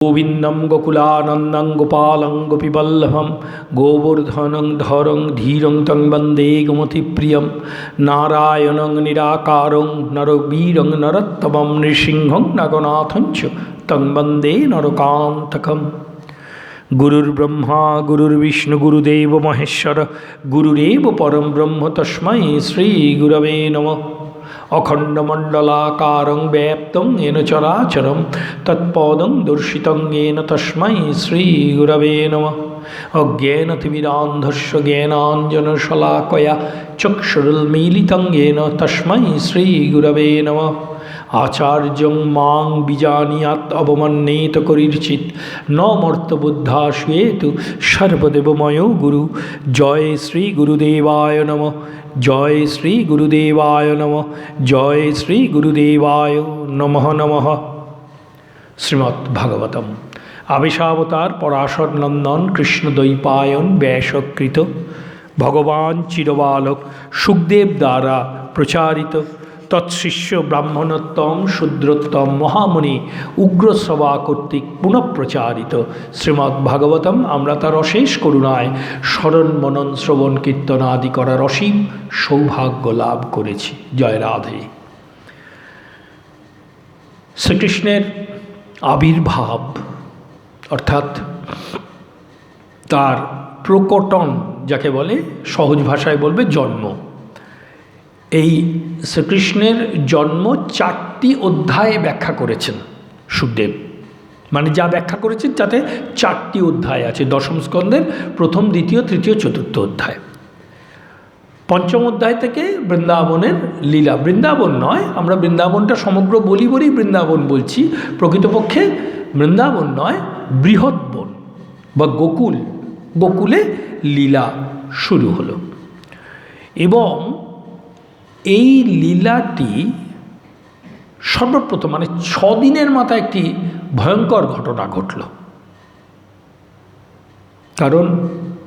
गोविंदं गोकुलानंदं गोपालं गोपीवल्लभं गोवर्धनं धरं धीरं तं वन्दे गोमतिप्रियं नारायणं निराकारं नरवीरं नरोत्तमं नृसिंहं नागनाथं च तं वन्दे नरकान्तकम्। गुरुर्ब्रह्मा गुरुर्विष्णु गुरुदेव महेश्वर गुरुरेव परं ब्रह्म तस्मै श्रीगुरवे नमः। अखंडमंडलाकारं व्याप्तं येन चराचरं तत्पदं दर्शितं येन तस्मै श्रीगुरवे नमः। अज्ञानतिमिरान्धस्य ज्ञानाञ्जनशलाकया चक्षुरुन्मीलितं येन तस्मै श्रीगुरवे नमः। आचार्यं मां विजानीयात् अवमन्येत करिर्चित् न मर्तबुद्धाश्वेतु सर्वदेवमयो गुरु। जय श्री गुरुदेवाय नमः। जय श्री गुरुदेवाय नमः। जय श्री गुरुदेवाय नमः नमः। श्रीमद् भागवतम आवेशावतार पराशर नंदन कृष्ण द्वैपायन व्यासकृत भगवान चिरबालक सुखदेव द्वारा प्रचारित तत्शिष्य ब्राह्मणोत्तम शूद्रोत्तम महामुनि उग्रसभा कर्तृक पुनः प्रचारित श्रीमद् भागवतम आमरा तार अशेष करुणाय स्मरण मनन श्रवण कीर्तन आदि करार असीम सौभाग्य लाभ करेছি। जय राधे। श्रीकृष्णेर आविर्भाव अर्थात तार प्रकटन जाके बोले सहज भाषाय बोलबे जन्म। এই শ্রীকৃষ্ণের জন্ম 4টি অধ্যায়ে ব্যাখ্যা করেছেন সুখদেব, মানে যা ব্যাখ্যা করেছেন তাতে 4টি অধ্যায় আছে। দশম স্কন্ধের প্রথম দ্বিতীয় তৃতীয় চতুর্থ অধ্যায়। পঞ্চম অধ্যায় থেকে বৃন্দাবনের লীলা, বৃন্দাবন নয়, আমরা বৃন্দাবনটা সমগ্র বলি বলেই বৃন্দাবন বলছি, প্রকৃতপক্ষে বৃন্দাবন নয় বৃহৎ বন বা গোকুল, গোকুলে লীলা শুরু হলো। এবং এই লীলাটি সর্বপ্রথম মানে 6 দিনের মাথায় একটি ভয়ঙ্কর ঘটনা ঘটল। কারণ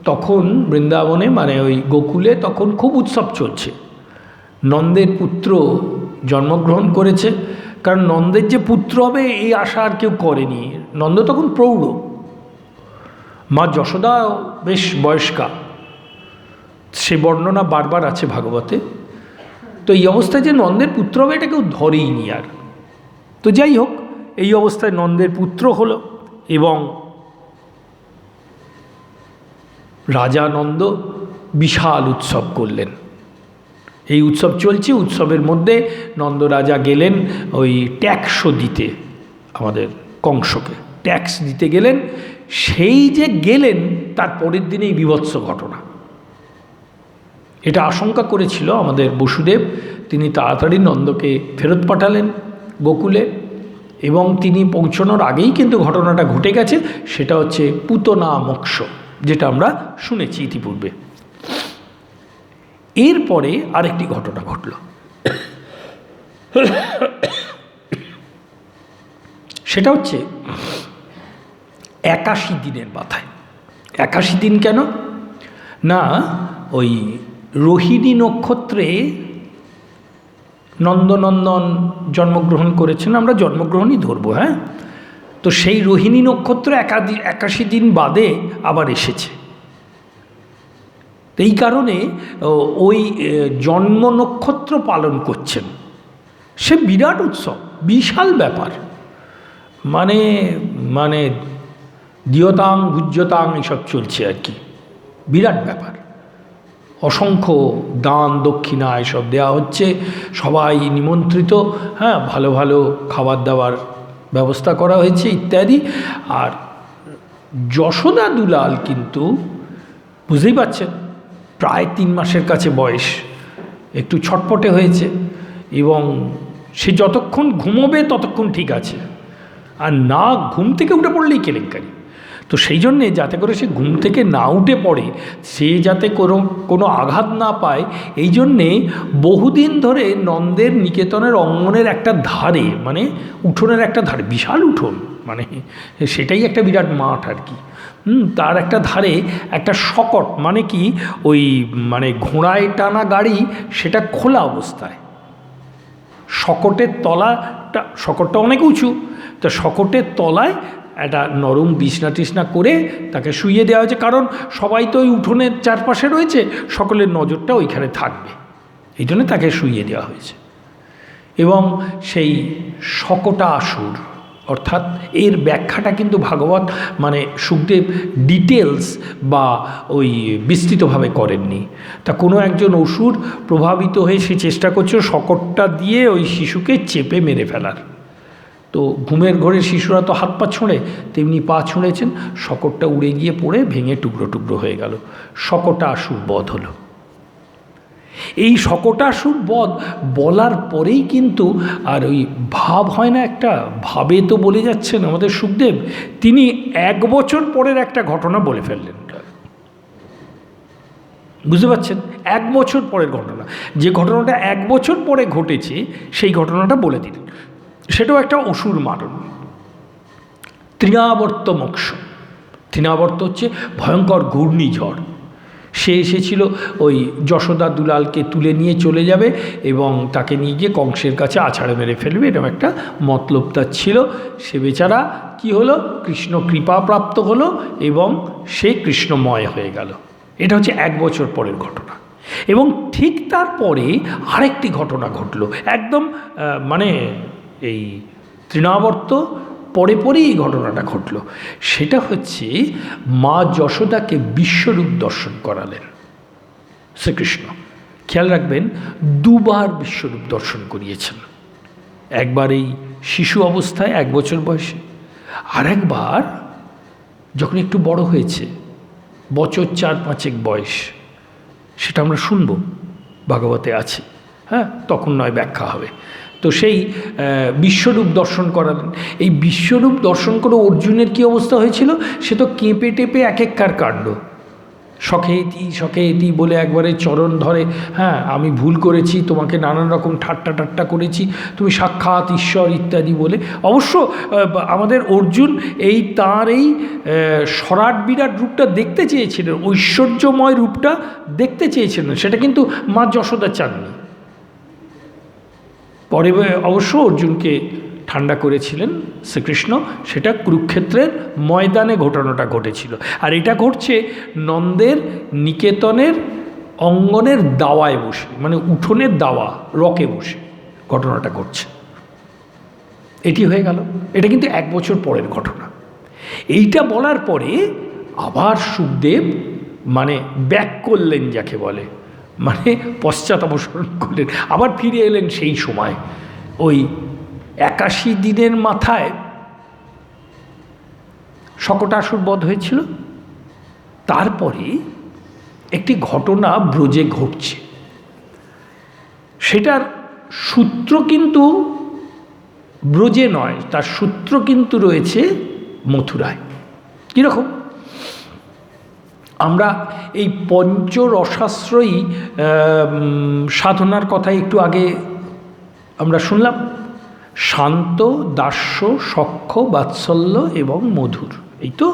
তখন বৃন্দাবনে মানে ওই গোকুলে তখন খুব উৎসব চলছে। নন্দের পুত্র জন্মগ্রহণ করেছে, কারণ নন্দের যে পুত্র হবে এই আশা আর কেউ করেনি। নন্দ তখন প্রৌঢ়, মা যশোদা বেশ বয়স্কা, সে বর্ণনা বারবার আছে ভাগবতে। তো এই অবস্থায় যে নন্দের পুত্র হবে এটা কেউ ধরেই নি আর। তো যাই হোক, এই অবস্থায় নন্দের পুত্র হলো এবং রাজা নন্দ বিশাল উৎসব করলেন। এই উৎসব চলছে, উৎসবের মধ্যে নন্দ রাজা গেলেন ওই ট্যাক্স দিতে, আমাদের কংসকে ট্যাক্স দিতে গেলেন। সেই যে গেলেন তার পরের দিনেই বীভৎস ঘটনা। এটা আশঙ্কা করেছিল আমাদের বসুদেব, তিনি তাড়াতাড়ি নন্দকে ফেরত পাঠালেন গোকুলে। এবং তিনি পৌঁছানোর আগেই কিন্তু ঘটনাটা ঘটে গেছে, সেটা হচ্ছে পুতনা মোক্ষ, যেটা আমরা শুনেছি ইতিপূর্বে। এরপরে আরেকটি ঘটনা ঘটল, সেটা হচ্ছে 81 দিনের মাথায়। 81 দিন কেন না, ওই রোহিণী নক্ষত্রে নন্দনন্দন জন্মগ্রহণ করেছেন, আমরা জন্মগ্রহণই ধরবো। হ্যাঁ, তো সেই রোহিণী নক্ষত্র 81 দিন বাদে আবার এসেছে। এই কারণে ওই জন্ম নক্ষত্র পালন করছেন, সে বিরাট উৎসব, বিশাল ব্যাপার। মানে মানে দিয়তাং ভুজ্যতাং এসব চলছে আর কি, বিরাট ব্যাপার। অসংখ্য দান দক্ষিণা এসব দেওয়া হচ্ছে, সবাই নিমন্ত্রিত। হ্যাঁ, ভালো ভালো খাবার দাবার ব্যবস্থা করা হয়েছে ইত্যাদি। আর যশোদা দুলাল কিন্তু বুঝতেই পারছেন, প্রায় 3 মাসের কাছে বয়স, একটু ছটপটে হয়েছে। এবং সে যতক্ষণ ঘুমোবে ততক্ষণ ঠিক আছে, আর না ঘুম থেকে উঠে পড়লেই কেলেঙ্কারি। তো সেই জন্যে যাতে করে সে ঘুম থেকে না উঠে পড়ে, সে যাতে কোনো আঘাত না পায়, এই জন্যে বহুদিন ধরে নন্দের নিকেতনের অঙ্গনের একটা ধারে, মানে উঠোনের একটা ধারে, বিশাল উঠোন, মানে সেটাই একটা বিরাট মাঠ আর কি, তার একটা ধারে একটা শকট, মানে কি ওই মানে ঘোড়ায় টানা গাড়ি, সেটা খোলা অবস্থায়, শকটের তলাটা, শকটটা অনেক উঁচু, তো শকটের তলায় একটা নরম বিছনা টিছনা করে তাকে শুইয়ে দেওয়া হয়েছে, কারণ সবাই তো ওই উঠোনের চারপাশে রয়েছে, সকলের নজরটা ওইখানে থাকবে, এই জন্য তাকে শুইয়ে দেওয়া হয়েছে। এবং সেই শকটাসুর, অর্থাৎ এর ব্যাখ্যাটা কিন্তু ভাগবত মানে সুখদেব ডিটেলস বা ওই বিস্তৃতভাবে করেননি। তা কোনো একজন অসুর প্রভাবিত হয়ে সে চেষ্টা করছে শকটটা দিয়ে ওই শিশুকে চেপে মেরে ফেলার। তো ঘুমের ঘোরে শিশুরা তো হাত পা ছোঁড়ে, তেমনি পা ছুঁড়েছেন, শকটটা উড়ে গিয়ে পড়ে ভেঙে টুকরো টুকরো হয়ে গেল, শকটাসুর বধ হলো। এই শকটাসুর বধ বলার পরেই কিন্তু আর ওই ভাব হয় না, একটা ভাবে তো বলে যাচ্ছেন আমাদের সুখদেব, তিনি 1 বছর পরের একটা ঘটনা বলে ফেললেন। বুঝতে পারছেন? 1 বছর পরের ঘটনা, যে ঘটনাটা 1 বছর পরে ঘটেছে সেই ঘটনাটা বলে দিলেন। সেটাও একটা অসুর মারণ, তৃণাবর্ত মোক্ষ। তৃণাবর্ত হচ্ছে ভয়ঙ্কর ঘূর্ণিঝড়। সে এসেছিল ওই যশোদা দুলালকে তুলে নিয়ে চলে যাবে এবং তাকে নিয়ে গিয়ে কংসের কাছে আছাড়ে মেরে ফেলবে, এরকম একটা মতলব তার ছিল। সে বেচারা কি হলো, কৃষ্ণ কৃপা প্রাপ্ত হলো এবং সে কৃষ্ণময় হয়ে গেল। এটা হচ্ছে 1 বছর পরের ঘটনা। এবং ঠিক তারপরে আরেকটি ঘটনা ঘটলো, একদম মানে এই তৃণাবর্ত পরে পরেই এই ঘটনাটা ঘটল। সেটা হচ্ছে মা যশোদাকে বিশ্বরূপ দর্শন করালেন শ্রীকৃষ্ণ। খেয়াল রাখবেন, 2 বার বিশ্বরূপ দর্শন করিয়েছেন। একবার এই শিশু অবস্থায় 1 বছর বয়সে, আর একবার যখন একটু বড় হয়েছে, বছর 4-5 বয়স, সেটা আমরা শুনব, ভাগবতে আছে, হ্যাঁ, তখন নয় ব্যাখ্যা হবে। তো সেই বিশ্বরূপ দর্শন করালেন। এই বিশ্বরূপ দর্শন করে অর্জুনের কী অবস্থা হয়েছিল, সে তো কেঁপে টেপে এক এককার কাণ্ড, সখেতি বলে একবারে চরণ ধরে, হ্যাঁ আমি ভুল করেছি, তোমাকে নানান রকম ঠাট্টা করেছি, তুমি সাক্ষাৎ ঈশ্বর ইত্যাদি বলে। অবশ্য আমাদের অর্জুন এই তাঁর এই সরাট বিরাট রূপটা দেখতে চেয়েছিলেন, ঐশ্বর্যময় রূপটা দেখতে চেয়েছিলেন, সেটা কিন্তু মা যশোদা চাননি। পরে অবশ্য অর্জুনকে ঠান্ডা করেছিলেন শ্রীকৃষ্ণ, সেটা কুরুক্ষেত্রের ময়দানে ঘটনাটা ঘটেছিল। আর এটা ঘটছে নন্দের নিকেতনের অঙ্গনের দাওয়ায় বসে, মানে উঠোনের দাওয়া রকে বসে ঘটনাটা ঘটছে। এটি হয়ে গেল, এটা কিন্তু 1 বছর পরের ঘটনা। এইটা বলার পরে আবার সুখদেব মানে ব্যাক করলেন, যাকে বলে, মানে পশ্চাৎপসরণ করলেন, আবার ফিরে এলেন সেই সময়। ওই 81 দিনের মাথায় শকটাসুর বধ হয়েছিল। তারপরে একটি ঘটনা ব্রজে ঘটছে, সেটার সূত্র কিন্তু ব্রজে নয়, তার সূত্র কিন্তু রয়েছে মথুরায়। কীরকম? আমরা এই পঞ্চরসাশ্রয়ী সাধনার কথা একটু আগে আমরা শুনলাম, শান্ত, দাস্য, সখ্য, বাৎসল্য এবং মধুর। এই তো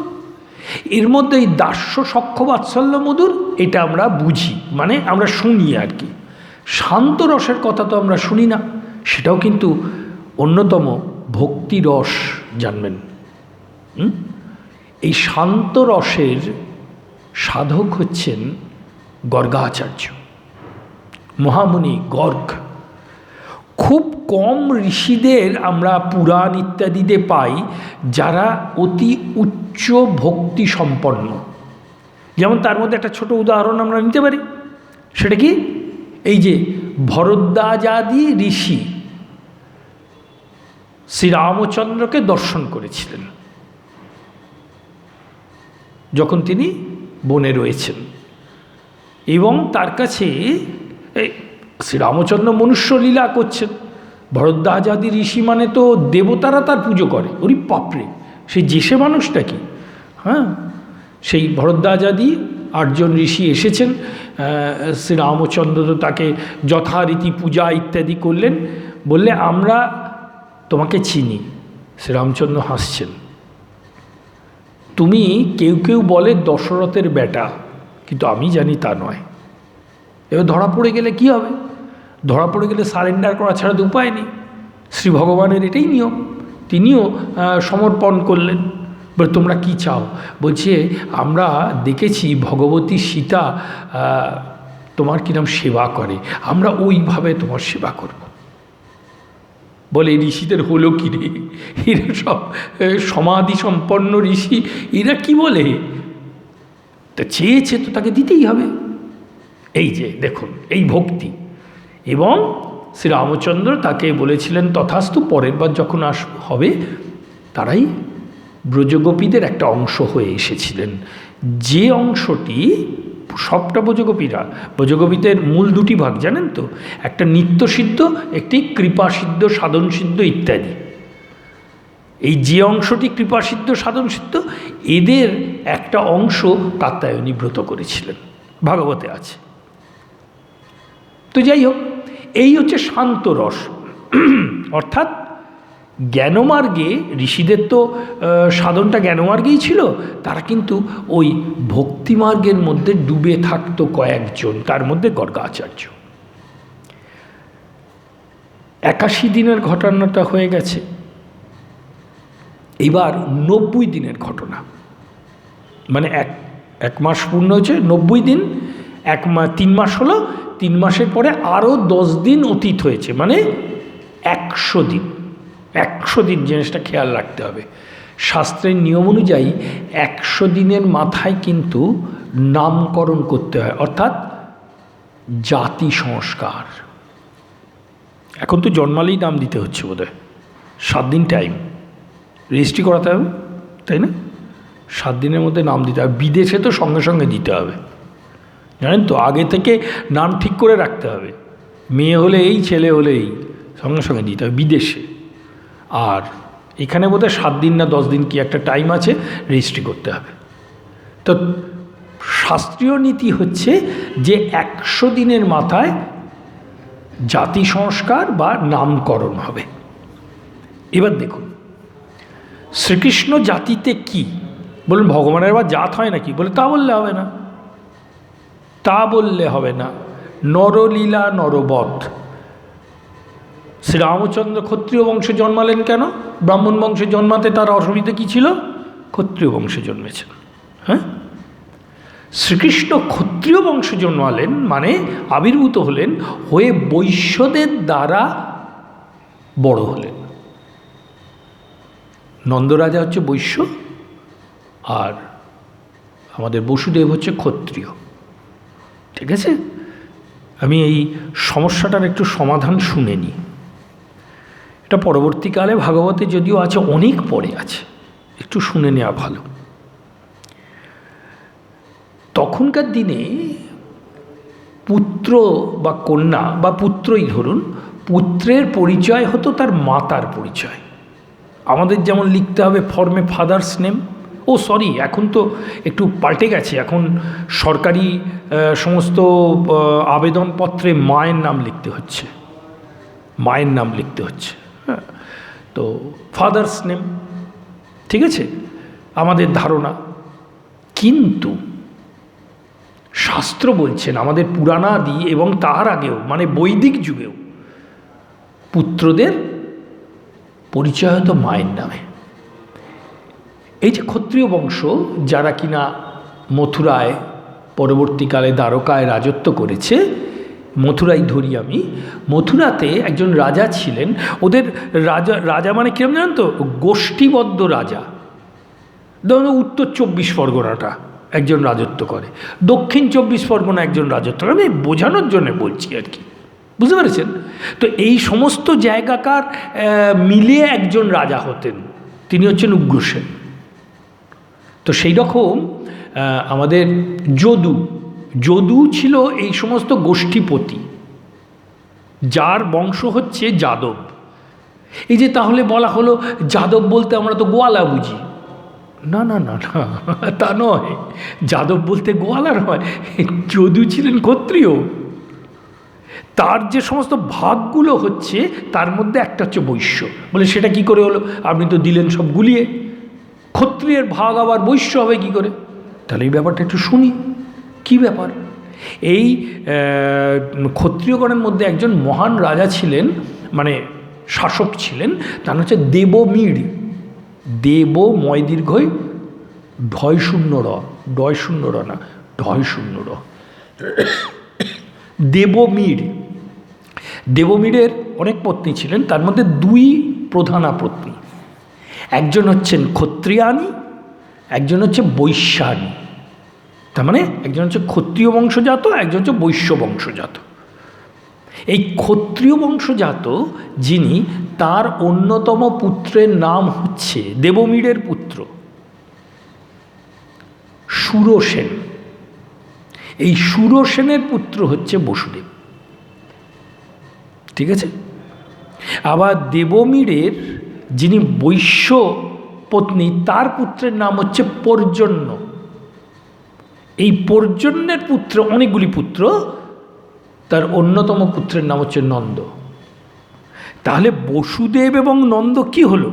এর মধ্যে এই দাস্য, সখ্য, বাৎসল্য, মধুর এটা আমরা বুঝি, মানে আমরা শুনি আর কি। শান্ত রসের কথা তো আমরা শুনি না, সেটাও কিন্তু অন্যতম ভক্তি রস, জানবেন। এই শান্ত রসের সাধক হচ্ছেন গর্গাচার্য, মহামুনি গর্গ। খুব কম ঋষিদের আমরা পুরাণ ইত্যাদিতে পাই যারা অতি উচ্চ ভক্তি সম্পন্ন। যেমন তার মধ্যে একটা ছোট উদাহরণ আমরা নিতে পারি, সেটা কি, এই যে ভরদ্বাজাদি ঋষি শ্রীরামচন্দ্রকে দর্শন করেছিলেন যখন তিনি বনে রয়েছেন, এবং তার কাছে শ্রীরামচন্দ্র মনুষ্য লীলা করছেন। ভরদ্বাজাদি ঋষি মানে তো দেবতারা তার পুজো করে, ওরই পাপড়ে সেই যেসে মানুষটা কি, হ্যাঁ, সেই ভরদ্বাজাদি 8 জন ঋষি এসেছেন। শ্রীরামচন্দ্র তো তাকে যথারীতি পূজা ইত্যাদি করলেন, বললে আমরা তোমাকে চিনি। শ্রীরামচন্দ্র হাসছেন, তুমি কেউ কেউ বলে দশরথের বেটা, কিন্তু আমি জানি তা নয়। এবার ধরা পড়ে গেলে কি হবে? ধরা পড়ে গেলে সারেন্ডার করা ছাড়া তো উপায় নেই। শ্রী ভগবানের এটাই নিয়ম, তিনিও সমর্পণ করলেন। বলে তোমরা কি চাও? বলছে আমরা দেখেছি ভগবতী সীতা তোমার কিরম সেবা করে, আমরা ওইভাবে তোমার সেবা করব। বলে ঋষিদের হলো কি রে, এরা সব সমাধি সম্পন্ন ঋষি, এরা কি বলে? তা চেয়েছে তো তাকে দিতেই হবে। এই যে দেখুন এই ভক্তি। এবং শ্রীরামচন্দ্র তাকে বলেছিলেন তথাস্তু, পরের বার যখন হবে তারাই ব্রজগোপীদের একটা অংশ হয়ে এসেছিলেন। যে অংশটি সবটা ব্রজগোপীদের মূল দুটি ভাগ জানেন তো, একটা নিত্যসিদ্ধ, একটি কৃপাসিদ্ধ, সাধনসিদ্ধ ইত্যাদি। এই যে অংশটি কৃপাসিদ্ধ সাধনসিদ্ধ, এদের একটা অংশ কাত্যায়নী ব্রত করেছিলেন, ভাগবতে আছে। তো যাই হোক, এই হচ্ছে শান্ত রস। অর্থাৎ জ্ঞানমার্গে ঋষিদের তো সাধনটা জ্ঞানমার্গেই ছিল, তারা কিন্তু ওই ভক্তিমার্গের মধ্যে ডুবে থাকতো কয়েকজন, তার মধ্যে গর্গাচার্য। 81 দিনের ঘটনাটা হয়ে গেছে, এবার 90 দিনের ঘটনা। মানে এক মাস পূর্ণ হয়েছে, 90 দিন, 3 মাস হলো, 3 মাসের পরে আরও 10 দিন অতীত হয়েছে, মানে 100 দিন। 100 দিন, জিনিসটা খেয়াল রাখতে হবে। শাস্ত্রের নিয়ম অনুযায়ী 100 দিনের মাথায় কিন্তু নামকরণ করতে হয়, অর্থাৎ জাতি সংস্কার। এখন তো জন্মালেই নাম দিতে হচ্ছে বোধহয়, 7 দিন টাইম, রেজিস্ট্রি করাতে হবে, তাই না? 7 দিনের মধ্যে নাম দিতে হবে। বিদেশে তো সঙ্গে সঙ্গে দিতে হবে, জানেন তো, আগে থেকে নাম ঠিক করে রাখতে হবে। মেয়ে হলে এই, ছেলে হলে এই, সঙ্গে সঙ্গে দিতে হবে বিদেশে। আর এখানে বোধহয় 7 দিন না 10 দিন কি একটা টাইম আছে, রেজিস্ট্রি করতে হবে। তো শাস্ত্রীয় নীতি হচ্ছে যে 100 দিনের মাথায় জাতি সংস্কার বা নামকরণ হবে। এবার দেখুন শ্রীকৃষ্ণ জাতিতে কি বলুন, ভগবানের আবার জাত হয় নাকি? বলে তা বললে হবে না, তা বললে হবে না। নরলীলা নরবধ। শ্রীরামচন্দ্র ক্ষত্রিয় বংশে জন্মালেন কেন? ব্রাহ্মণ বংশে জন্মাতে তার অসুবিধা কী ছিল? ক্ষত্রিয় বংশে জন্মেছেন। হ্যাঁ, শ্রীকৃষ্ণ ক্ষত্রিয় বংশে জন্মালেন মানে আবির্ভূত হলেন, হয়ে বৈশ্যদের দ্বারা বড় হলেন। নন্দরাজা হচ্ছে বৈশ্য, আর আমাদের বসুদেব হচ্ছে ক্ষত্রিয়। ঠিক আছে, আমি এই সমস্যাটার একটু সমাধান শুনে নিই। এটা পরবর্তীকালে ভাগবতে যদিও আছে, অনেক পরে আছে, একটু শুনে নেওয়া ভালো। তখনকার দিনে পুত্র বা কন্যা বা পুত্রই ধরুন, পুত্রের পরিচয় হতো তার মাতার পরিচয়। আমাদের যেমন লিখতে হবে ফর্মে ফাদার্স নেম, ও সরি এখন তো একটু পাল্টে গেছে, এখন সরকারি সমস্ত আবেদনপত্রে মায়ের নাম লিখতে হচ্ছে, মায়ের নাম লিখতে হচ্ছে। হ্যাঁ, তো ফাদার্স নেম, ঠিক আছে, আমাদের ধারণা। কিন্তু শাস্ত্র বলছেন, আমাদের পুরাণাদি এবং তার আগেও মানে বৈদিক যুগেও পুত্রদের পরিচয় হতো মায়ের নামে। এই যে ক্ষত্রিয় বংশ যারা কিনা মথুরায়, পরবর্তীকালে দ্বারকায় রাজত্ব করেছে, মথুরাই ধরি আমি, মথুরাতে একজন রাজা ছিলেন। ওদের রাজা মানে কিরম জানেন তো? গোষ্ঠীবদ্ধ রাজা। ধরুন উত্তর 24 পরগনাটা একজন রাজত্ব করে, দক্ষিণ 24 পরগনা একজন রাজত্ব করে, আমি বোঝানোর জন্য বলছি আর কি, বুঝতে পেরেছেন? তো এই সমস্ত জায়গাকার মিলিয়ে একজন রাজা হতেন, তিনি হচ্ছেন উগ্রসেন। তো সেই রকম আমাদের যদু ছিল এই সমস্ত গোষ্ঠীপতি, যার বংশ হচ্ছে যাদব। এই যে তাহলে বলা হলো যাদব বলতে আমরা তো গোয়ালা বুঝি, না না না না, তা নয়। যাদব বলতে গোয়ালার হয়, যদু ছিলেন ক্ষত্রিয়। তার যে সমস্ত ভাগগুলো হচ্ছে তার মধ্যে একটা হচ্ছে বৈশ্য। বলে সেটা কি করে হলো? আপনি তো দিলেন সব গুলিয়ে, ক্ষত্রিয়ের ভাগ আবার বৈশ্য হবে কি করে? তাহলে এই ব্যাপারটা একটু শুনি, কি ব্যাপার। এই ক্ষত্রিয়গণের মধ্যে একজন মহান রাজা ছিলেন, মানে শাসক ছিলেন, তার হচ্ছে দেবমীড়। দেব ময় দীর্ঘই ঢয় শূন্য র, ডয় শূন্য র না, ঢয় শূন্য র। দেবমীর, দেবমীরের অনেক পত্নী ছিলেন, তার মধ্যে দুই প্রধানা পত্নী, একজন হচ্ছেন ক্ষত্রিয়ানী, একজন হচ্ছে বৈশ্যানী। তার মানে একজন হচ্ছে ক্ষত্রিয় বংশজাত, একজন হচ্ছে বৈশ্য বংশজাত। এই ক্ষত্রিয় বংশজাত যিনি, তার অন্যতম পুত্রের নাম হচ্ছে দেবমীরের পুত্র সুরসেন। এই সুরসেনের পুত্র হচ্ছে বসুদেব, ঠিক আছে। আবার দেবমীরের যিনি বৈশ্য পত্নী, তার পুত্রের নাম হচ্ছে পর্জন্য। এই পর্জন্যের পুত্র, অনেকগুলি পুত্র, তার অন্যতম পুত্রের নাম হচ্ছে নন্দ। তাহলে বসুদেব এবং নন্দ কি হলো?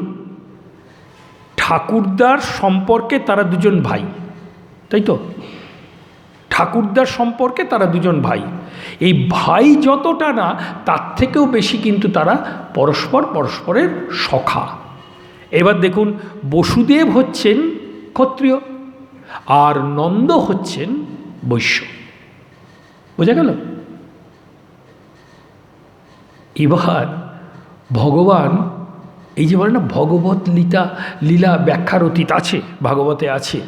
ঠাকুরদার সম্পর্কে তারা দুজন ভাই, তাই তো? ঠাকুরদার সম্পর্কে তারা দুজন ভাই। এই ভাই যতটা না, তার থেকেও বেশি কিন্তু তারা পরস্পরের সখা। এবার দেখুন, বসুদেব হচ্ছেন ক্ষত্রিয় আর নন্দ হচ্ছেন বৈশ্য। বোঝা গেল? এবার ভগবান, এই যে বলে না ভগবত লীলা ব্যাখ্যার অতীত আছে, ভাগবতে আছে।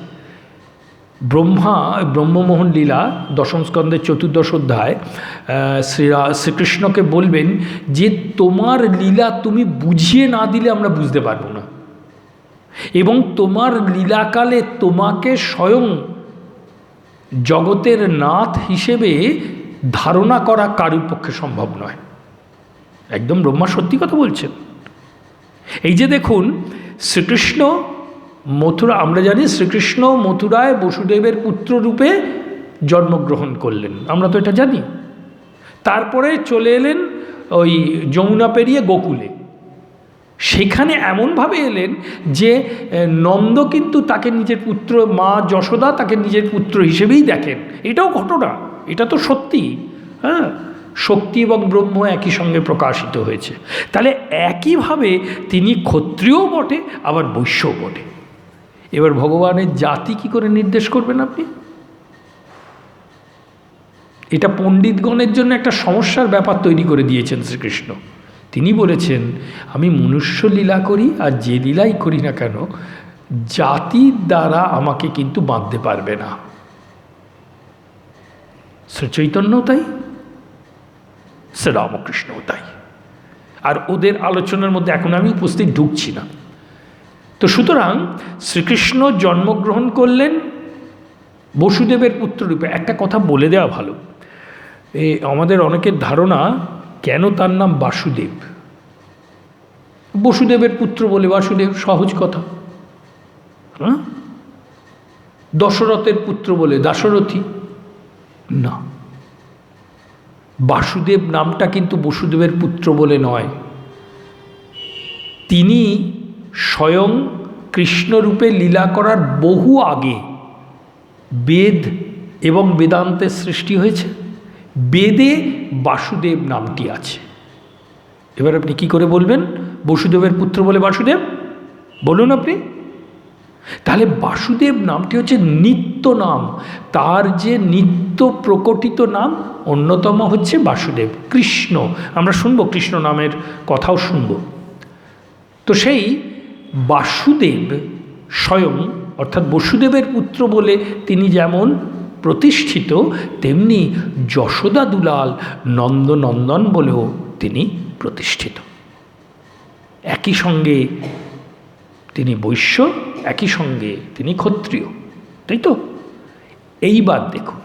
ব্রহ্মমোহন লীলা দশম স্কন্ধের 14 অধ্যায় শ্রীকৃষ্ণকে বলবেন যে তোমার লীলা তুমি বুঝিয়ে না দিলে আমরা বুঝতে পারবো না, এবং তোমার লীলাকালে তোমাকে স্বয়ং জগতের নাথ হিসেবে ধারণা করা কারুর পক্ষে সম্ভব নয়। একদম ব্রহ্মা সত্যি কথা বলছেন। এই যে দেখুন, শ্রীকৃষ্ণ মথুরা, আমরা জানি শ্রীকৃষ্ণ মথুরায় বসুদেবের পুত্র রূপে জন্মগ্রহণ করলেন, আমরা তো এটা জানি। তারপরে চলে এলেন ওই যমুনা পেরিয়ে গোকুলে। সেখানে এমনভাবে এলেন যে নন্দ কিন্তু তাকে নিজের পুত্র, মা যশোদা তাকে নিজের পুত্র হিসেবেই দেখেন। এটাও ঘটনা, এটা তো সত্যি। হ্যাঁ, শক্তি এবং ব্রহ্ম একই সঙ্গে প্রকাশিত হয়েছে। তাহলে একইভাবে তিনি ক্ষত্রিয়ও বটে, আবার বৈশ্যও বটে। এবার ভগবানের জাতি কি করে নির্দেশ করবেন আপনি? এটা পণ্ডিতগণের জন্য একটা সমস্যার ব্যাপার তৈরি করে দিয়েছেন শ্রীকৃষ্ণ। তিনি বলেছেন, আমি মনুষ্য লীলা করি, আর যে লীলাই করি না কেন, জাতির দ্বারা আমাকে কিন্তু বাঁধতে পারবে না। শ্রীচৈতন্যও তাই, শ্রীরামকৃষ্ণও তাই। আর ওদের আলোচনার মধ্যে এখন আমি উপস্থিত ঢুকছি না। তো সুতরাং শ্রীকৃষ্ণ জন্মগ্রহণ করলেন বসুদেবের পুত্ররূপে। একটা কথা বলে দেওয়া ভালো, আমাদের অনেকের ধারণা কেন তার নাম বাসুদেব। বসুদেবের পুত্র বলে বাসুদেব, সহজ কথা। হ্যাঁ, দশরথের পুত্র বলে দাশরথী না। বাসুদেব নামটা কিন্তু বসুদেবের পুত্র বলে নয়, তিনি স্বয়ং কৃষ্ণরূপে লীলা করার বহু আগে বেদ এবং বেদান্তের সৃষ্টি হয়েছে। বেদে বাসুদেব নামটি আছে। এবার আপনি কি করে বলবেন বসুদেবের পুত্র বলে বাসুদেব? বলুন আপনি। তাহলে বাসুদেব নামটি হচ্ছে নিত্য নাম, তার যে নিত্য প্রকটিত নাম অন্যতম হচ্ছে বাসুদেব। কৃষ্ণ, আমরা শুনবো কৃষ্ণ নামের কথাও শুনব। তো সেই বাসুদেব স্বয়ং, অর্থাৎ বসুদেবের পুত্র বলে তিনি যেমন প্রতিষ্ঠিত, তেমনি যশোদা দুলাল নন্দনন্দন বলেও তিনি প্রতিষ্ঠিত। একই সঙ্গে তিনি বৈশ্য, একই সঙ্গে তিনি ক্ষত্রিয়, তাই তো? এইবার দেখুন,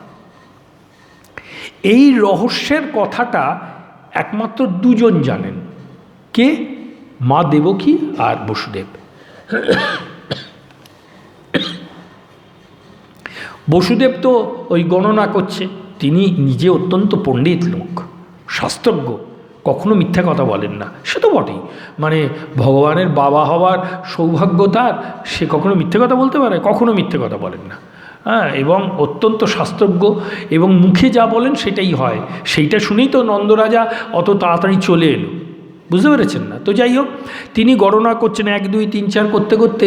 এই রহস্যের কথাটা একমাত্র দুজন জানেন, কে? মা দেবকী আর বসুদেব। বসুদেব তো ওই গণনা করছে, তিনি নিজে অত্যন্ত পণ্ডিত লোক, শাস্ত্রজ্ঞ, কখনো মিথ্যা কথা বলেন না। সে তো বটেই, মানে ভগবানের বাবা হওয়ার সৌভাগ্য তার, সে কখনো মিথ্যে কথা বলতে পারে? কখনো মিথ্যে কথা বলেন না। হ্যাঁ, এবং অত্যন্ত শাস্ত্রজ্ঞ, এবং মুখে যা বলেন সেটাই হয়। সেইটা শুনেই তো নন্দরাজা অত তাড়াতাড়ি চলে এলো, বুঝতে পেরেছেন না? তো যাই হোক, তিনি গণনা করছেন 1 2 3 4 করতে করতে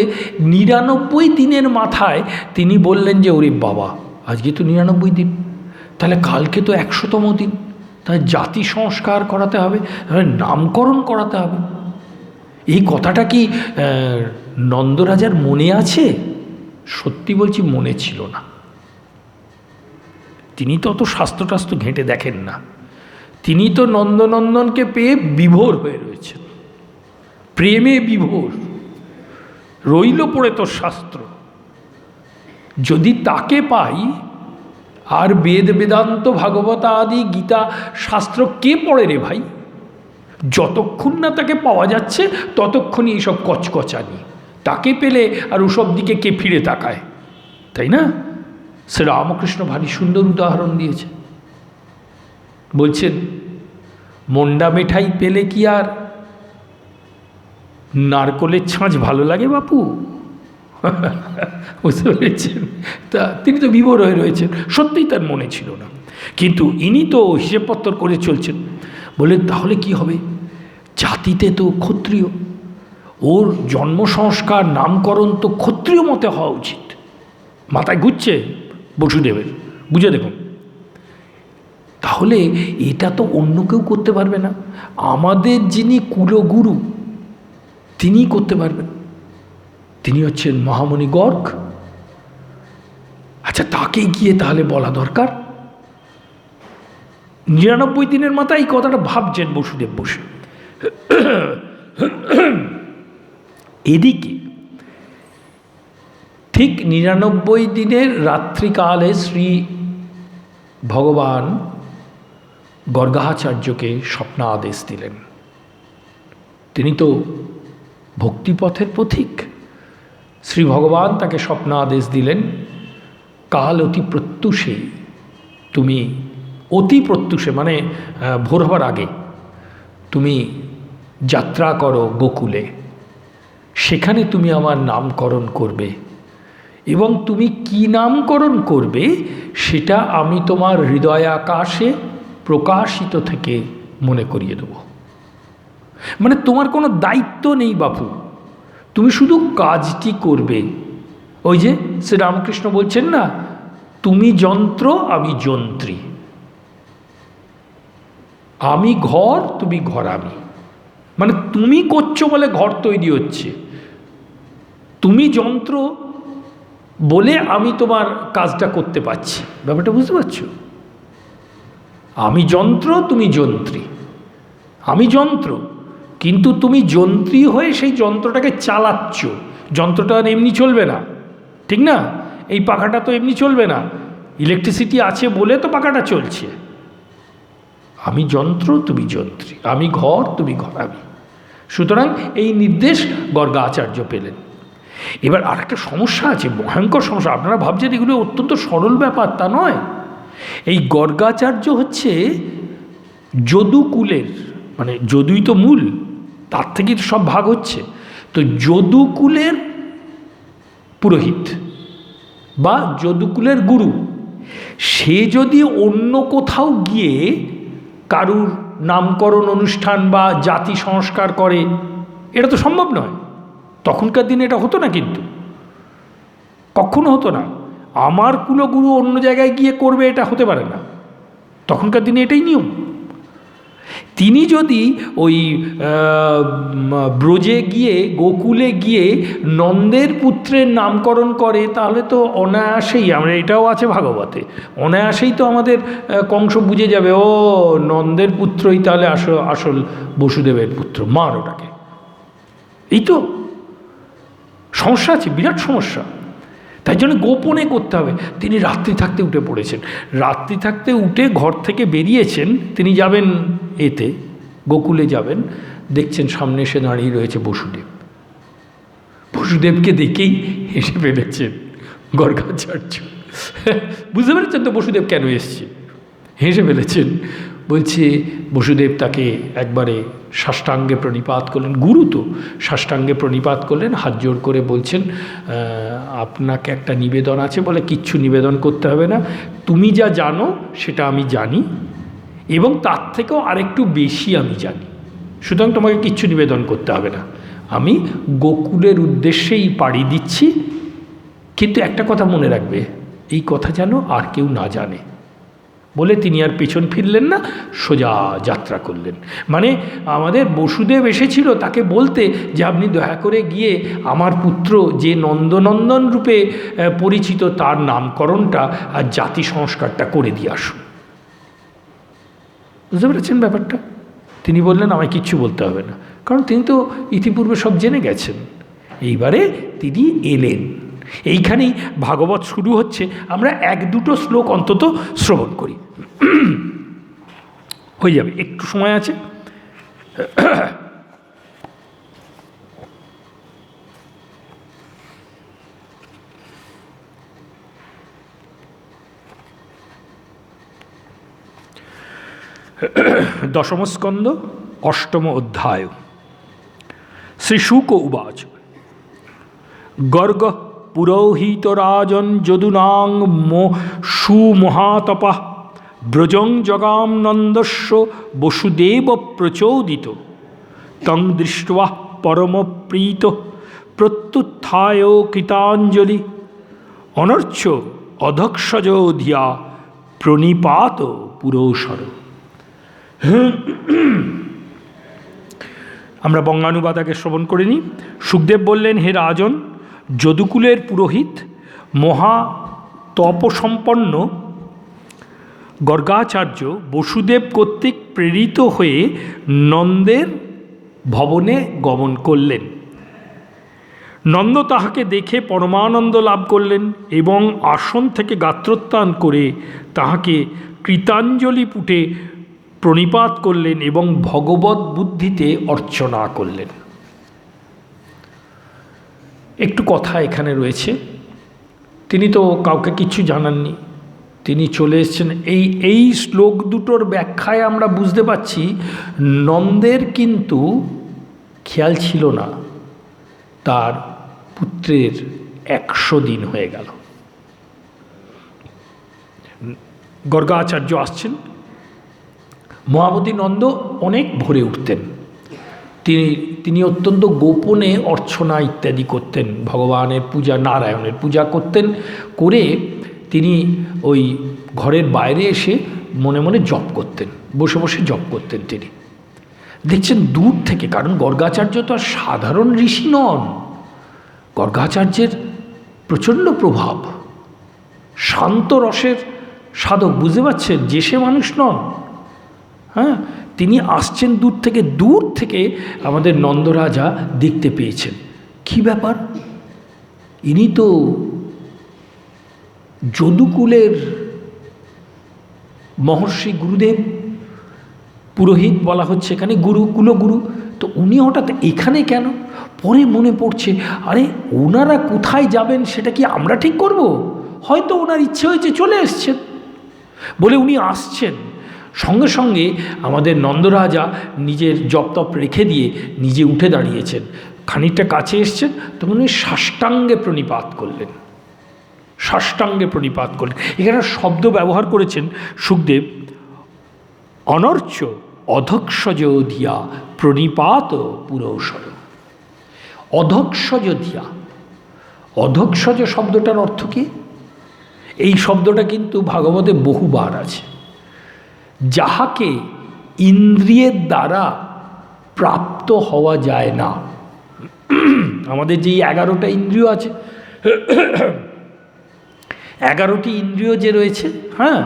99 দিনের মাথায় তিনি বললেন যে ওরে বাবা, আজকে তো 99 দিন, তাহলে কালকে তো 100তম দিন, তাহলে জাতি সংস্কার করাতে হবে, তাহলে নামকরণ করাতে হবে। এই কথাটা কি নন্দরাজার মনে আছে? সত্যি বলছি, মনে ছিল না। তিনি তো অত শাস্ত্র ঘেঁটে দেখেন না। তিনি তো নন্দনন্দনকে পেয়ে বিভোর হয়ে রয়েছেন, প্রেমে বিভোর, রইল পড়ে তোর শাস্ত্র। যদি তাকে পাই, আর বেদ বেদান্ত ভাগবত আদি গীতা শাস্ত্র কে পড়ে রে ভাই? যতক্ষণ না তাকে পাওয়া যাচ্ছে ততক্ষণই এইসব কচকচানি। তাকে পেলে আর ওসব দিকে কে ফিরে তাকায়, তাই না? শ্রী রামকৃষ্ণ ভারী সুন্দর উদাহরণ দিয়েছে। বলছেন, মন্ডা মিঠাই পেলে কি আর নারকলের ছাঁচ ভালো লাগে বাপু? বুঝতে পেরেছেন? তা তিনি তো বিভোর হয়ে রয়েছেন, সত্যিই তার মনে ছিল না। কিন্তু ইনি তো হিসেবপত্তর করে চলছেন। বলে তাহলে কি হবে? জাতিতে তো ক্ষত্রিয়, ওর জন্ম সংস্কার নামকরণ তো ক্ষত্রিয় মতে হওয়া উচিত। মাথায় ঘুরছে বসুদেবের, বুঝে দেখুন। তাহলে এটা তো অন্য কেউ করতে পারবে না, আমাদের যিনি কুলগুরু তিনি করতে পারবেন। তিনি হচ্ছেন মহামণি গর্গ। আচ্ছা, তাকে গিয়ে তাহলে বলা দরকার। 99 দিনের মাথায় এই কথাটা ভাবছেন বসুদেব বসে। এদিকে ঠিক 99 দিনের রাত্রিকালে শ্রী ভগবান গর্গাচার্যকে স্বপ্ন আদেশ দিলেন। তিনি তো ভক্তিপথের পথিক। শ্রী ভগবান তাকে স্বপ্ন আদেশ দিলেন, কাল অতি প্রত্যুষে তুমি, অতি প্রত্যুষে মানে ভোর হওয়ার আগে তুমি যাত্রা করো গোকুলে, সেখানে তুমি আমার নামকরণ করবে, এবং তুমি কি নামকরণ করবে সেটা আমি তোমার হৃদয় আকাশে প্রকাশিত থেকে মনে করিয়ে দেব। মানে তোমার কোনো দায়িত্ব নেই বাপু, তুমি শুধু কাজটি করবে। ওই যে শ্রী রামকৃষ্ণ বলছেন না, তুমি যন্ত্র আমি যন্ত্রী, আমি ঘর তুমি ঘরামি। মানে তুমি করছো বলে ঘর তৈরি হচ্ছে, তুমি যন্ত্র বলে আমি তোমার কাজটা করতে পারছি। ব্যাপারটা বুঝতে পারছো? আমি যন্ত্র, তুমি যন্ত্রী। আমি যন্ত্র, কিন্তু তুমি যন্ত্রী হয়ে সেই যন্ত্রটাকে চালাচ্ছ। যন্ত্রটা আর এমনি চলবে না, ঠিক না? এই পাখাটা তো এমনি চলবে না, ইলেকট্রিসিটি আছে বলে তো পাখাটা চলছে। আমি যন্ত্র, তুমি যন্ত্রী, আমি ঘর, তুমি ঘরামি। সুতরাং এই নির্দেশ গর্গাচার্য পেলেন। এবার আর একটা সমস্যা আছে, ভয়ঙ্কর সমস্যা। আপনারা ভাবছেন এগুলো অত্যন্ত সরল ব্যাপার, তা নয়। এই গর্গাচার্য হচ্ছে যদুকুলের, মানে যদুই তো মূল, তার থেকে সব ভাগ হচ্ছে। তো যদুকুলের পুরোহিত বা যদুকুলের গুরু, সে যদি অন্য কোথাও গিয়ে কারুর নামকরণ অনুষ্ঠান বা জাতি সংস্কার করে, এটা তো সম্ভব নয়। তখনকার দিনে এটা হতো না, কিন্তু কখনো হতো না। আমার কুলগুরু অন্য জায়গায় গিয়ে করবে, এটা হতে পারে না। তখনকার দিনে এটাই নিয়ম। তিনি যদি ওই ব্রজে গিয়ে, গোকুলে গিয়ে নন্দের পুত্রের নামকরণ করে, তাহলে তো অনায়াসেই, আমরা এটাও আছে ভাগবতে, অনায়াসেই তো আমাদের কংস বুঝে যাবে, ও নন্দের পুত্রই তাহলে আসল বসুদেবের পুত্র, মার ওটাকে। এই তো সমস্যা আছে, বিরাট সমস্যা। তাই জন্য গোপনে করতে হবে। তিনি রাত্রি থাকতে উঠে পড়েছেন, রাত্রি থাকতে উঠে ঘর থেকে বেরিয়েছেন। তিনি যাবেন এতে, গোকুলে যাবেন, দেখছেন সামনে এসে দাঁড়িয়ে রয়েছে বসুদেব। বসুদেবকে দেখেই হেসে ফেলেছেন গর্গাচার্য। বুঝতে পেরেছেন তো বসুদেব কেন এসছে? হেসে ফেলেছেন। বলছে বসুদেব তাকে একবারে সাষ্টাঙ্গে প্রণিপাত করলেন, গুরু তো, সাষ্টাঙ্গে প্রণিপাত করলেন, হাত জোড় করে বলছেন, আপনাকে একটা নিবেদন আছে। বলে, কিচ্ছু নিবেদন করতে হবে না, তুমি যা জানো সেটা আমি জানি, এবং তার থেকেও আরেকটু বেশি আমি জানি। সুতরাং তোমাকে কিচ্ছু নিবেদন করতে হবে না, আমি গোকুলের উদ্দেশ্যেই পাড়ি দিচ্ছি, কিন্তু একটা কথা মনে রাখবে, এই কথা যেন আর কেউ না জানে। বলে তিনি আর পেছন ফিরলেন না, সোজা যাত্রা করলেন। মানে আমাদের বসুদেব এসেছিল তাকে বলতে যে আপনি দয়া করে গিয়ে আমার পুত্র যে নন্দনন্দন রূপে পরিচিত তার নামকরণটা আর জাতি সংস্কারটা করে দিয়ে আসুন। বুঝতে পেরেছেন ব্যাপারটা? তিনি বললেন আমায় কিচ্ছু বলতে হবে না, কারণ তিনি তো ইতিপূর্বে সব জেনে গেছেন। এইবারে তিনি এলেন, এইখানেই ভাগবত শুরু হচ্ছে। আমরা 1-2 শ্লোক অন্তত শ্রবণ করি, হয়ে যাবে, একটু সময় আছে। দশম স্কন্দ, অষ্টম অধ্যায়। শ্রীশুক উবাচ গর্গ পুরোহিতরাজন যদুনাং সুমহাতপঃ ব্রজং জগাম নন্দস্য বসুদেব প্রচোদিত তং দৃष्ट्वा পরমপ্রীত প্রত্যুত্থায় কৃতাঞ্জলি অনর্চ অধক্ষজ ধিয়া প্রণিপাত পুরোসর। আমরা বঙ্গানুবাদ আগে শ্রবণ করে নিই। সুখদেব বললেন, হে রাজন, যদুকুলের পুরোহিত মহা তপসম্পন্ন গর্গাচার্য বসুদেব কর্তৃক প্রেরিত হয়ে নন্দের ভবনে গমন করলেন। নন্দ তাহাকে দেখে পরমানন্দ লাভ করলেন এবং আসন থেকে গাত্রোত্থান করে তাহাকে কৃতাঞ্জলি পুটে প্রণিপাত করলেন এবং ভগবত বুদ্ধিতে অর্চনা করলেন। একটু কথা এখানে রয়েছে, তিনি তো কাউকে কিছু জানাননি, তিনি চলে এসেছেন। এই শ্লোক দুটোর ব্যাখ্যায় আমরা বুঝতে পারছি নন্দের কিন্তু খেয়াল ছিল না তার পুত্রের 100 দিন হয়ে গেল। গর্গাচার্য আসছেন। মহাবতী নন্দ অনেক ভোরে উঠতেন, তিনি অত্যন্ত গোপনে অর্চনা ইত্যাদি করতেন, ভগবানের পূজা, নারায়ণের পূজা করতেন। করে তিনি ওই ঘরের বাইরে এসে মনে মনে জপ করতেন, বসে বসে জপ করতেন। তিনি দেখছেন দূর থেকে, কারণ গর্গাচার্য তো আর সাধারণ ঋষি নন, গর্গাচার্যের প্রচণ্ড প্রভাব, শান্ত রসের সাধক, বুঝতে পারছেন, যে সে মানুষ নন। হ্যাঁ, তিনি আসছেন দূর থেকে আমাদের নন্দরাজা দেখতে পেয়েছেন। কি ব্যাপার, ইনি তো যদুকুলের মহর্ষি গুরুদেব, পুরোহিত বলা হচ্ছে এখানে, কুলগুরু, তো উনি হঠাৎ এখানে কেন? পরে মনে পড়ছে, আরে ওনারা কোথায় যাবেন সেটা কি আমরা ঠিক করব? হয়তো ওনার ইচ্ছে হয়েছে চলে এসছেন। বলে উনি আসছেন, সঙ্গে সঙ্গে আমাদের নন্দরাজা নিজের জপ তপ রেখে দিয়ে নিজে উঠে দাঁড়িয়েছেন, খানিকটা কাছে এসছেন, তখন উনি সাষ্টাঙ্গে প্রণিপাত করলেন। সাষ্টাঙ্গে প্রণিপাত করলেন। এখানে শব্দ ব্যবহার করেছেন সুখদেব, অনর্চ অধক্ষজ ধিয়া প্রণিপাত পুরোসর। অধক্ষজ ধিয়া, অধক্ষজ শব্দটার অর্থ কি? এই শব্দটা কিন্তু ভাগবতে বহুবার আছে। যাহাকে ইন্দ্রিয়ের দ্বারা প্রাপ্ত হওয়া যায় না। আমাদের যেই 11টা ইন্দ্রিয় আছে, 11টি ইন্দ্রিয় যে রয়েছে, হ্যাঁ,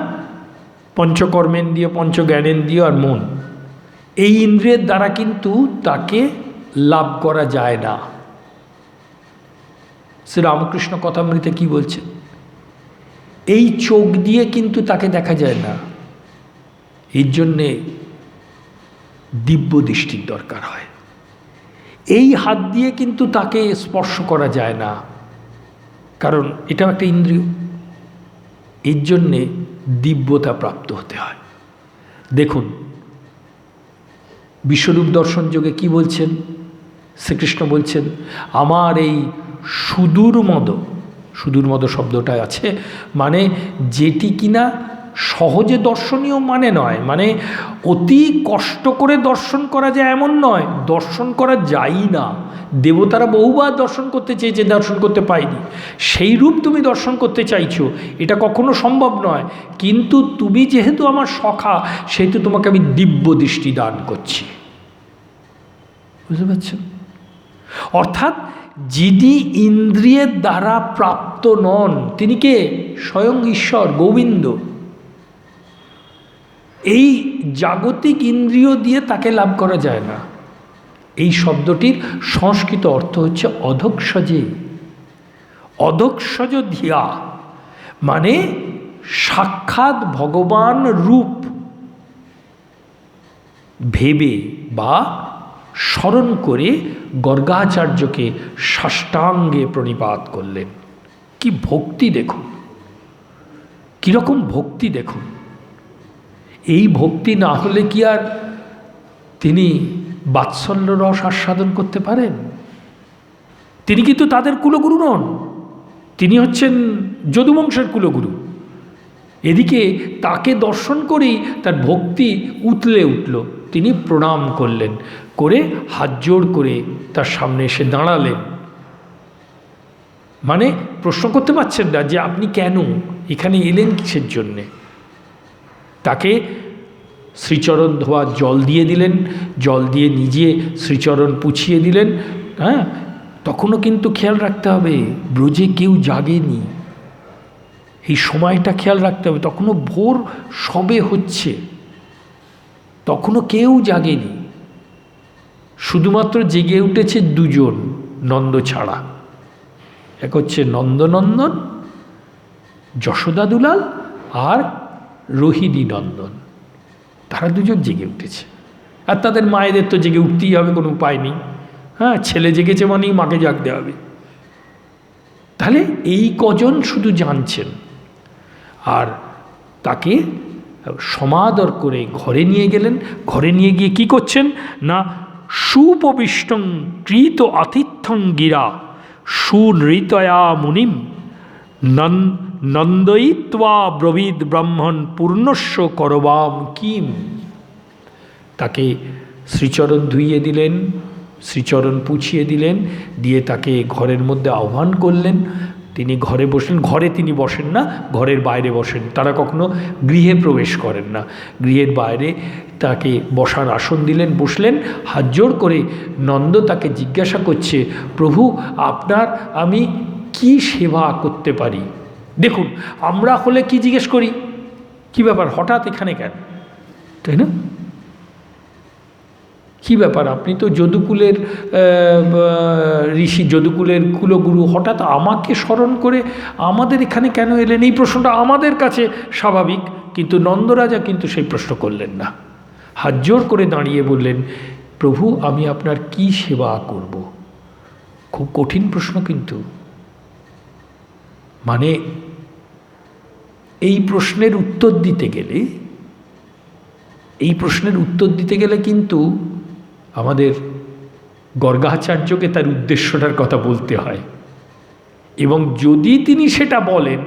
পঞ্চকর্মেন্দ্রিয়, পঞ্চজ্ঞানেন্দ্রিয় আর মন, এই ইন্দ্রিয়ের দ্বারা কিন্তু তাকে লাভ করা যায় না। শ্রী রামকৃষ্ণ কথামৃতে কি বলছে? এই চোখ দিয়ে কিন্তু তাকে দেখা যায় না, এর জন্যে দিব্য দৃষ্টির দরকার হয়। এই হাত দিয়ে কিন্তু তাকে স্পর্শ করা যায় না, কারণ এটাও একটা ইন্দ্রিয়, এর জন্যে দিব্যতা প্রাপ্ত হতে হয়। দেখুন বিশ্বরূপ দর্শন যোগে কি বলছেন? শ্রীকৃষ্ণ বলছেন, আমার এই সুদূর মদ শব্দটা আছে, মানে যেটি কিনা সহজে দর্শনীয় মানে নয়, মানে অতি কষ্ট করে দর্শন করা যায় এমন নয়, দর্শন করা যায়ই না। দেবতারা বহুবার দর্শন করতে চেয়েছে, দর্শন করতে পায়নি। সেই রূপ তুমি দর্শন করতে চাইছো, এটা কখনো সম্ভব নয়। কিন্তু তুমি যেহেতু আমার সখা, সেহেতু তোমাকে আমি দিব্য দৃষ্টি দান করছি। বুঝতে পারছেন? অর্থাৎ যিনি ইন্দ্রিয়ের দ্বারা প্রাপ্ত নন, তিনি কে? স্বয়ং ঈশ্বর, গোবিন্দ। এই জাগতিক ইন্দ্রিয় দিয়ে তাকে লাভ করা যায় না। এই শব্দটির সংস্কৃত অর্থ হচ্ছে অধঃসজে। অধঃসজ ধিয়া মানে সাক্ষাৎ ভগবান রূপ ভেবে বা স্মরণ করে গর্গাচার্যকে সাষ্টাঙ্গে প্রণিপাত করলেন। কি ভক্তি দেখুন, কীরকম ভক্তি দেখুন। এই ভক্তি না হলে কি আর তিনি বাৎসল্য রস আস্বাদন করতে পারেন? তিনি কিন্তু তাদের কুলগুরু নন, তিনি হচ্ছেন যদুবংশের কুলগুরু। এদিকে তাকে দর্শন করেই তার ভক্তি উতলে উঠল। তিনি প্রণাম করলেন, করে হাত জোড় করে তার সামনে এসে দাঁড়ালেন। মানে প্রশ্ন করতে পারছেন না যে আপনি কেন এখানে এলেন, কিসের জন্যে। তাকে শ্রীচরণ ধোয়া জল দিয়ে দিলেন, জল দিয়ে নিজে শ্রীচরণ পুছিয়ে দিলেন। হ্যাঁ, তখনও কিন্তু খেয়াল রাখতে হবে ব্রজে কেউ জাগেনি, এই সময়টা খেয়াল রাখতে হবে। তখনও ভোর সবে হচ্ছে, তখনও কেউ জাগেনি। শুধুমাত্র জেগে উঠেছে দুজন, নন্দ ছাড়া। এক হচ্ছে নন্দনন্দন যশোদা দুলাল, আর রোহিণী নন্দন। তারা দুজন জেগে উঠেছে, আর তাদের মায়েদের তো জেগে উঠতেই হবে, কোনো উপায় নেই। হ্যাঁ, ছেলে জেগেছে মানেই মাকে জাগতে হবে। তাহলে এই কজন শুধু জানছেন, আর তাকে সমাদর করে ঘরে নিয়ে গেলেন। ঘরে নিয়ে গিয়ে কি করছেন না, সুপবিষ্টং কৃত আতিথ্যং গিরা সুনৃতয়া মুনিম নন্দয়িত্বা ব্রবীদ ব্রাহ্মণ পূর্ণস্য করবাম কিম। তাকে শ্রীচরণ ধুইয়ে দিলেন, শ্রীচরণ পুছিয়ে দিলেন, দিয়ে তাকে ঘরের মধ্যে আহ্বান করলেন। তিনি ঘরে বসেন। ঘরে তিনি বসেন না, ঘরের বাইরে বসেন। তারা কখনো গৃহে প্রবেশ করেন না, গৃহের বাইরে তাকে বসার আসন দিলেন, বসলেন। হাত জোড় করে নন্দ তাকে জিজ্ঞাসা করছে, প্রভু আপনার আমি কি সেবা করতে পারি? দেখুন, আমরা হলে কি জিজ্ঞেস করি, কি ব্যাপার হঠাৎ এখানে কেন, তাই না? কি ব্যাপার, আপনি তো যদুকুলের ঋষি, যদুকুলের কুলগুরু, হঠাৎ আমাকে স্মরণ করে আমাদের এখানে কেন এলেন? এই প্রশ্নটা আমাদের কাছে স্বাভাবিক, কিন্তু নন্দরাজা কিন্তু সেই প্রশ্ন করলেন না। হাত জোড় করে দাঁড়িয়ে বললেন, প্রভু আমি আপনার কি সেবা করব? খুব কঠিন প্রশ্ন, কিন্তু মানে এই প্রশ্নের উত্তর দিতে গেলে কিন্তু আমাদের গর্গাচার্যকে তার উদ্দেশ্যটার কথা বলতে হয়, এবং যদি তিনি সেটা বলেন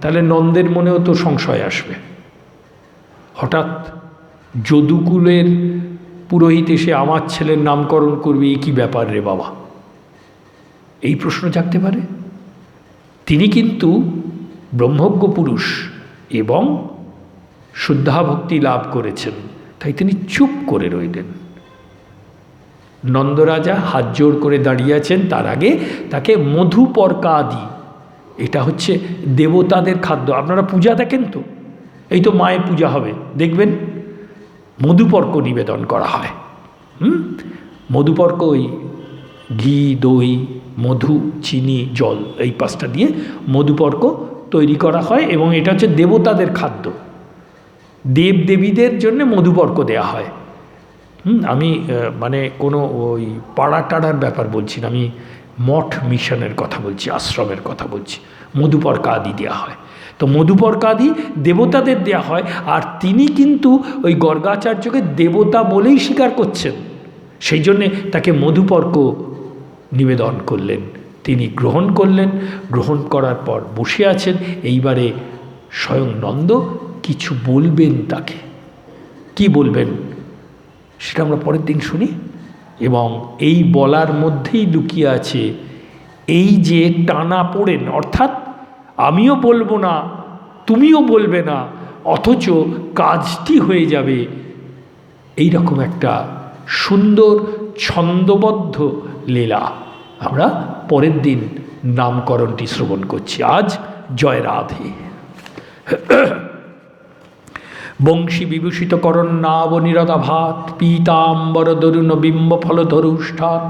তাহলে নন্দের মনেও তো সংশয় আসবে। হঠাৎ যদুকুলের পুরোহিত এসে আমার ছেলের নামকরণ করবে, এই কী ব্যাপার রে বাবা, এই প্রশ্ন জাগতে পারে। তিনি কিন্তু ব্রহ্মজ্ঞ পুরুষ এবং শুদ্ধাভক্তি লাভ করেছেন, তাই তিনি চুপ করে রইলেন। নন্দরাজা হাত জোড় করে দাঁড়িয়ে আছেন। তার আগে তাকে মধুপর্কাদি, এটা হচ্ছে দেবতাদের খাদ্য। আপনারা পূজা দেখেন তো, এই তো মায়ের পূজা হবে, দেখবেন মধুপর্ক নিবেদন করা হয়। মধুপর্ক ওই ঘি, দই, মধু, চিনি, জল, এই পাঁচটা দিয়ে মধুপর্ক তৈরি করা হয়, এবং এটা হচ্ছে দেবতাদের খাদ্য। দেবদেবীদের জন্য মধুপর্ক দেয়া হয়। আমি মানে কোনো ওই পাড়া টাড়ার ব্যাপার বলছি না, আমি মঠ মিশনের কথা বলছি, আশ্রমের কথা বলছি। মধুপর্ক আদি দেওয়া হয়, তো মধুপর্ক আদি দেবতাদের দেয়া হয়। আর তিনি কিন্তু ওই গর্গাচার্যকে দেবতা বলেই স্বীকার করছেন, সেই জন্যে তাকে মধুপর্ক নিবেদন করলেন। তিনি গ্রহণ করলেন, গ্রহণ করার পর বসে আছেন। এইবারে স্বয়ং নন্দ কি কিছু বলবেন তাকে। কি বলবেন সেটা আমরা পরের দিন শুনি। এবং এই বলার মধ্যেই লুকিয়ে আছে এই যে টানা পড়েন, অর্থাৎ আমিও বলবো না তুমিও বলবে না, অথচ কাজটি হয়ে যাবে, এই রকম একটা সুন্দর ছন্দবদ্ধ লীলা আমরা পরের দিন নামকরণটি শ্রবণ করছি। আজ জয় রাধে। বংশী বিভূষিত করণ্যাব নিরদাভাত পীতাম্বর দরুণ বিম্ব ফল ধরুষ্ঠাৎ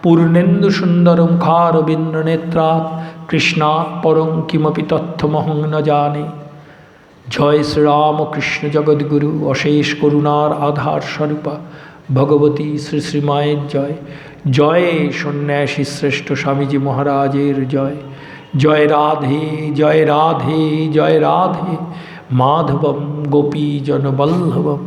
পূর্ণেন্দু সুন্দর মুখারবিন্দ নেত্রাৎ কৃষ্ণাৎ পরং কিমপি তথ্যমহং ন জানে। জয় শ্রীরাম কৃষ্ণ জগদ্গুরু অশেষ করুণার আধার স্বরূপা ভগবতী শ্রী শ্রী মায়ের জয়। জয় সন্ন্যাসী শ্রেষ্ঠ স্বামীজি মহারাজের জয়। জয় রাধে জয় রাধে জয় রাধে। মাধবম গোপীজনবল্লভম।